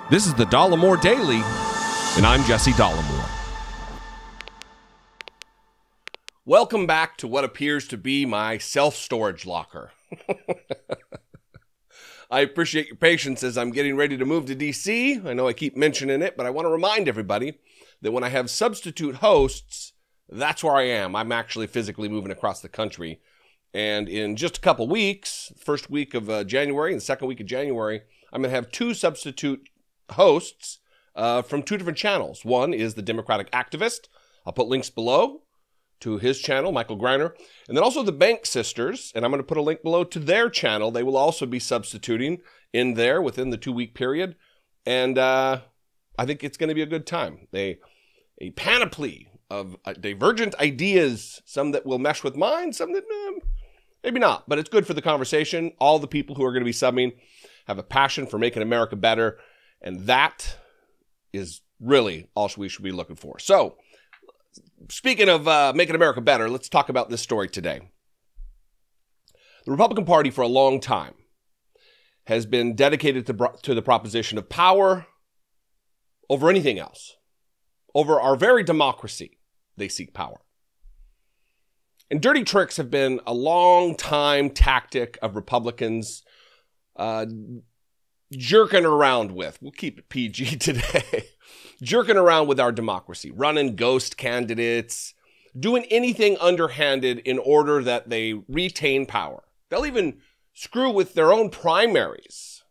This is the Dollemore Daily, and I'm Jesse Dollemore. Welcome back to what appears to be my self-storage locker. I appreciate your patience as I'm getting ready to move to DC. I know I keep mentioning it, but I want to remind everybody that when I have substitute hosts, that's where I am. I'm actually physically moving across the country. And in just a couple weeks, first week of January and the second week of January, I'm going to have two substitute hosts from two different channels. One is the Democratic Activist. I'll put links below to his channel, Michael Greiner. And then also the Bank Sisters, and I'm going to put a link below to their channel. They will also be substituting in there within the 2-week period. And I think it's going to be a good time. A panoply of divergent ideas, some that will mesh with mine, some that maybe not. But it's good for the conversation. All the people who are going to be subbing have a passion for making America better. And that is really all we should be looking for. So, speaking of making America better, let's talk about this story today. The Republican Party for a long time has been dedicated to the proposition of power over anything else. Over our very democracy, they seek power. And dirty tricks have been a long-time tactic of Republicans jerking around with. We'll keep it PG today. Jerking around with our democracy, running ghost candidates, doing anything underhanded in order that they retain power. They'll even screw with their own primaries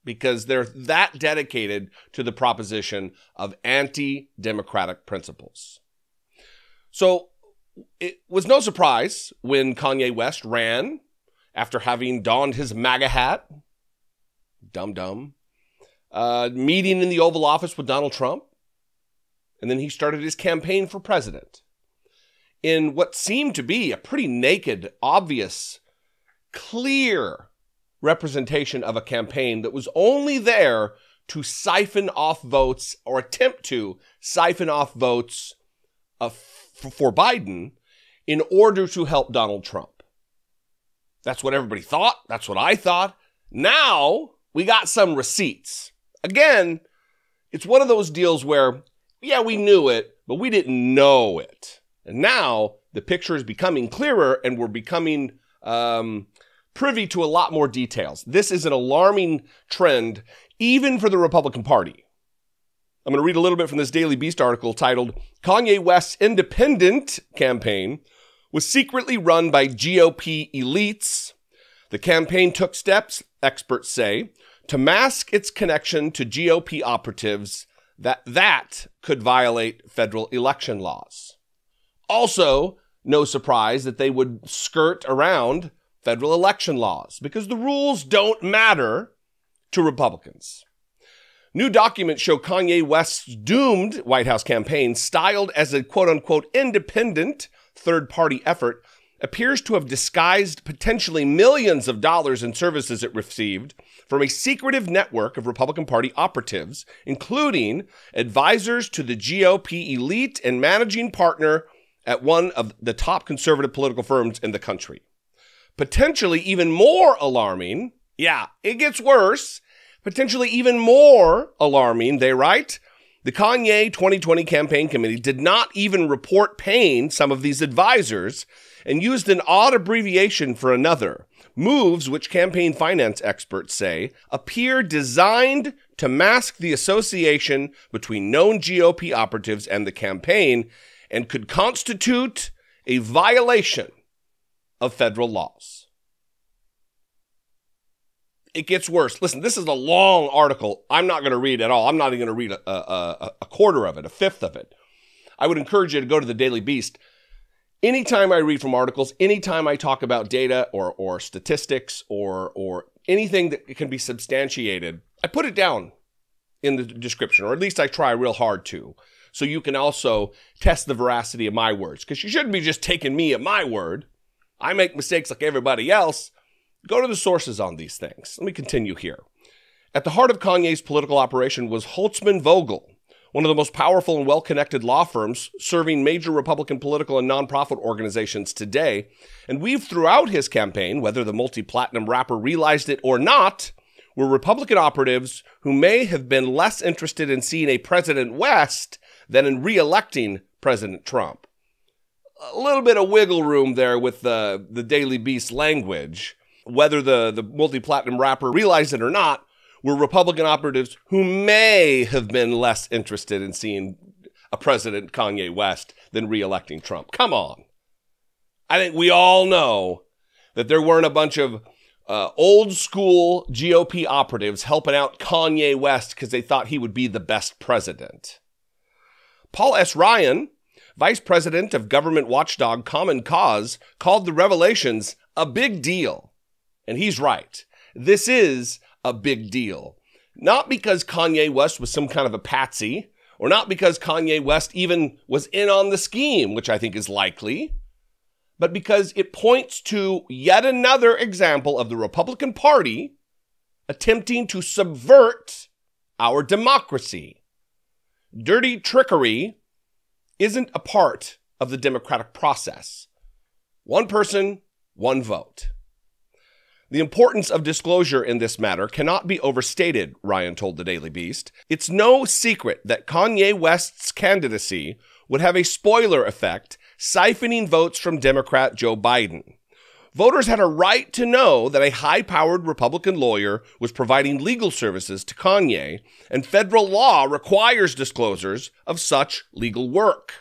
because they're that dedicated to the proposition of anti-democratic principles. So it was no surprise when Kanye West ran after having donned his MAGA hat, meeting in the Oval Office with Donald Trump. And then he started his campaign for president in what seemed to be a pretty naked, obvious, clear representation of a campaign that was only there to siphon off votes or attempt to siphon off votes for Biden in order to help Donald Trump. That's what everybody thought. That's what I thought. Now we got some receipts. Again, it's one of those deals where, yeah, we knew it, but we didn't know it. And now the picture is becoming clearer and we're becoming privy to a lot more details. This is an alarming trend, even for the Republican Party. I'm going to read a little bit from this Daily Beast article titled, Kanye West's Independent Campaign was secretly run by GOP elites. The campaign took steps, experts say, to mask its connection to GOP operatives that could violate federal election laws. Also, no surprise that they would skirt around federal election laws because the rules don't matter to Republicans. New documents show Kanye West's doomed White House campaign, styled as a quote-unquote independent third-party effort, appears to have disguised potentially millions of dollars in services it received from a secretive network of Republican Party operatives, including advisors to the GOP elite and managing partner at one of the top conservative political firms in the country. Potentially even more alarming, it gets worse, potentially even more alarming, they write, the Kanye 2020 campaign committee did not even report paying some of these advisors and used an odd abbreviation for another, moves which campaign finance experts say appear designed to mask the association between known GOP operatives and the campaign and could constitute a violation of federal laws. It gets worse. Listen, this is a long article. I'm not going to read at all. I'm not even going to read a quarter of it, a fifth of it. I would encourage you to go to the Daily Beast. Anytime I read from articles, anytime I talk about data or statistics or anything that can be substantiated, I put it down in the description, or at least I try real hard to, so you can also test the veracity of my words, because you shouldn't be just taking me at my word. I make mistakes like everybody else. Go to the sources on these things. Let me continue here. At the heart of Kanye's political operation was Holtzman Vogel, one of the most powerful and well-connected law firms serving major Republican political and nonprofit organizations today, and weaved throughout his campaign, whether the multi-platinum rapper realized it or not, were Republican operatives who may have been less interested in seeing a President West than in re-electing President Trump. A little bit of wiggle room there with the Daily Beast language. Whether the multi-platinum rapper realized it or not, were Republican operatives who may have been less interested in seeing a President Kanye West than re-electing Trump. Come on. I think we all know that there weren't a bunch of old school GOP operatives helping out Kanye West because they thought he would be the best president. Paul S. Ryan, vice president of government watchdog Common Cause, called the revelations a big deal. And he's right. This is a big deal. Not because Kanye West was some kind of a patsy, or not because Kanye West even was in on the scheme, which I think is likely, but because it points to yet another example of the Republican Party attempting to subvert our democracy. Dirty trickery isn't a part of the democratic process. One person, one vote. The importance of disclosure in this matter cannot be overstated, Ryan told the Daily Beast. It's no secret that Kanye West's candidacy would have a spoiler effect, siphoning votes from Democrat Joe Biden. Voters had a right to know that a high-powered Republican lawyer was providing legal services to Kanye, and federal law requires disclosures of such legal work.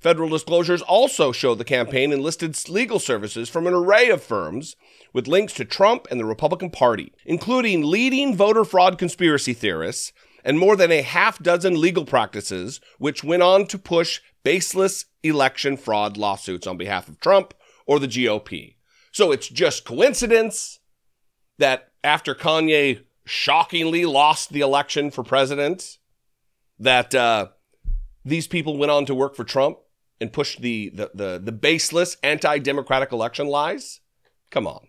Federal disclosures also show the campaign enlisted legal services from an array of firms with links to Trump and the Republican Party, including leading voter fraud conspiracy theorists and more than a half dozen legal practices, which went on to push baseless election fraud lawsuits on behalf of Trump or the GOP. So it's just coincidence that after Kanye shockingly lost the election for president, that these people went on to work for Trump and pushed the baseless anti-democratic election lies? Come on.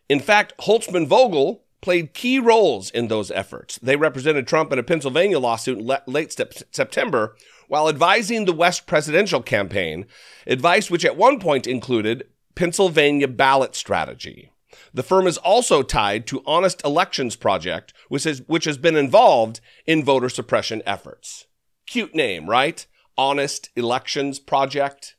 In fact, Holtzman Vogel played key roles in those efforts. They represented Trump in a Pennsylvania lawsuit in late September while advising the West presidential campaign, advice which at one point included Pennsylvania ballot strategy. The firm is also tied to Honest Elections Project, which has been involved in voter suppression efforts. Cute name, right? Honest Elections Project,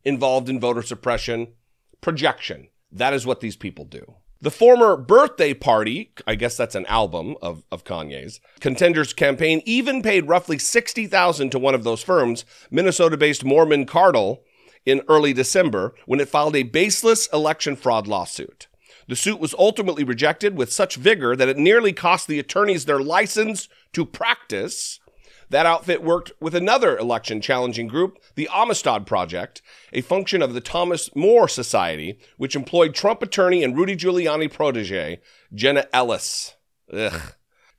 involved in voter suppression. Projection. That is what these people do. The former Birthday Party, I guess that's an album of Kanye's, Contenders campaign even paid roughly $60,000 to one of those firms, Minnesota-based Mormon Cardle, in early December when it filed a baseless election fraud lawsuit. The suit was ultimately rejected with such vigor that it nearly cost the attorneys their license to practice. That outfit worked with another election-challenging group, the Amistad Project, a function of the Thomas More Society, which employed Trump attorney and Rudy Giuliani protege, Jenna Ellis.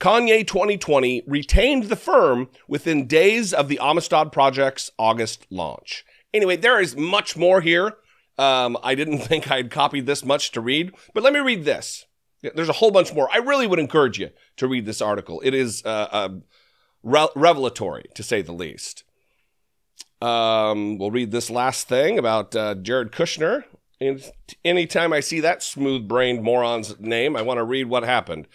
Kanye 2020 retained the firm within days of the Amistad Project's August launch. Anyway, there is much more here. I didn't think I'd copied this much to read, but let me read this. There's a whole bunch more. I really would encourage you to read this article. It is revelatory, to say the least. We'll read this last thing about Jared Kushner. And anytime I see that smooth-brained moron's name, I want to read what happened.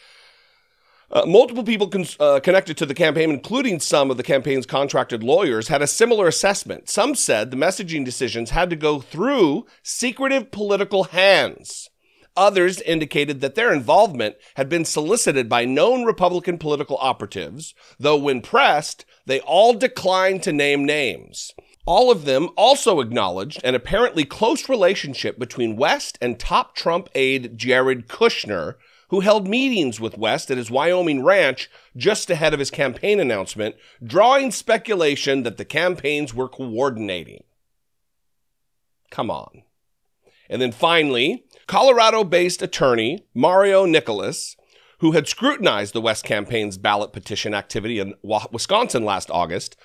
Multiple people connected to the campaign, including some of the campaign's contracted lawyers, had a similar assessment. Some said the messaging decisions had to go through secretive political hands. Others indicated that their involvement had been solicited by known Republican political operatives, though when pressed, they all declined to name names. All of them also acknowledged an apparently close relationship between West and top Trump aide Jared Kushner, who held meetings with West at his Wyoming ranch just ahead of his campaign announcement, drawing speculation that the campaigns were coordinating. Come on. And then finally, Colorado-based attorney Mario Nicholas, who had scrutinized the West campaign's ballot petition activity in Wisconsin last August,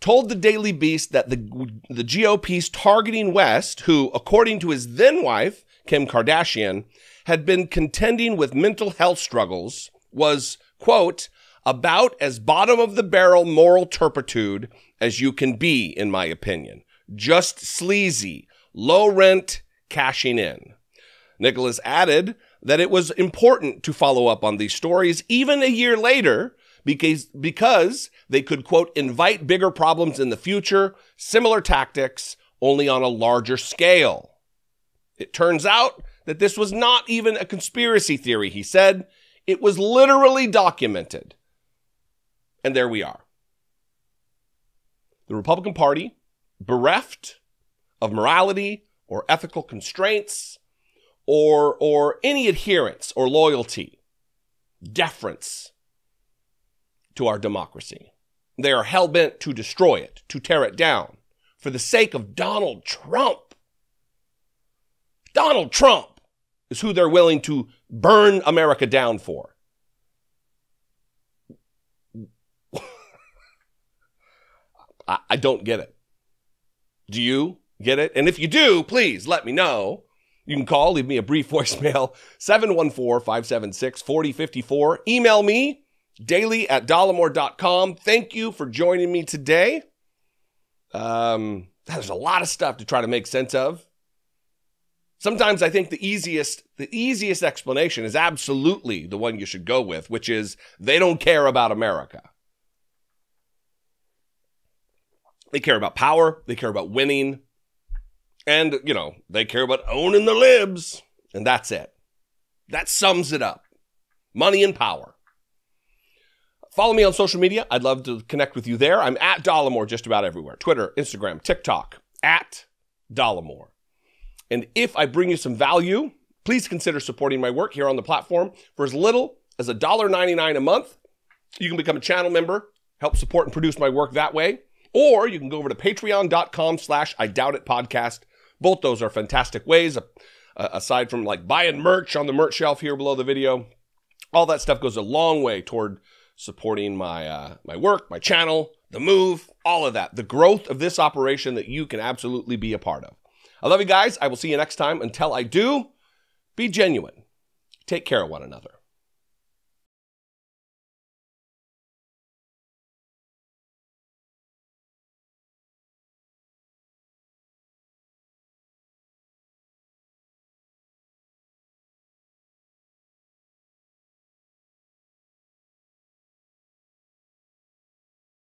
told the Daily Beast that the GOP's targeting West, who, according to his then-wife, Kim Kardashian, had been contending with mental health struggles, was, quote, about as bottom-of-the-barrel moral turpitude as you can be, in my opinion. Just sleazy, low-rent, cashing in. Nicholas added that it was important to follow up on these stories even a year later because they could, quote, invite bigger problems in the future, similar tactics, only on a larger scale. It turns out that this was not even a conspiracy theory, he said. It was literally documented. And there we are. The Republican Party, bereft of morality or ethical constraints or any adherence or loyalty, deference to our democracy. They are hell-bent to destroy it, to tear it down, for the sake of Donald Trump. Donald Trump is who they're willing to burn America down for. I don't get it. Do you get it? And if you do, please let me know. You can call, leave me a brief voicemail, 714-576-4054. Email me, daily@dollemore.com. Thank you for joining me today. There's a lot of stuff to try to make sense of. Sometimes I think the easiest explanation is absolutely the one you should go with, which is they don't care about America. They care about power. They care about winning. And, they care about owning the libs. And that's it. That sums it up. Money and power. Follow me on social media. I'd love to connect with you there. I'm at Dollemore just about everywhere. Twitter, Instagram, TikTok, at Dollemore. And if I bring you some value, please consider supporting my work here on the platform for as little as $1.99 a month. You can become a channel member, help support and produce my work that way. Or you can go over to patreon.com/IDoubtItPodcast. Both those are fantastic ways, aside from like buying merch on the merch shelf here below the video. All that stuff goes a long way toward supporting my work, my channel, the move, all of that. The growth of this operation that you can absolutely be a part of. I love you guys. I will see you next time. Until I do, be genuine. Take care of one another.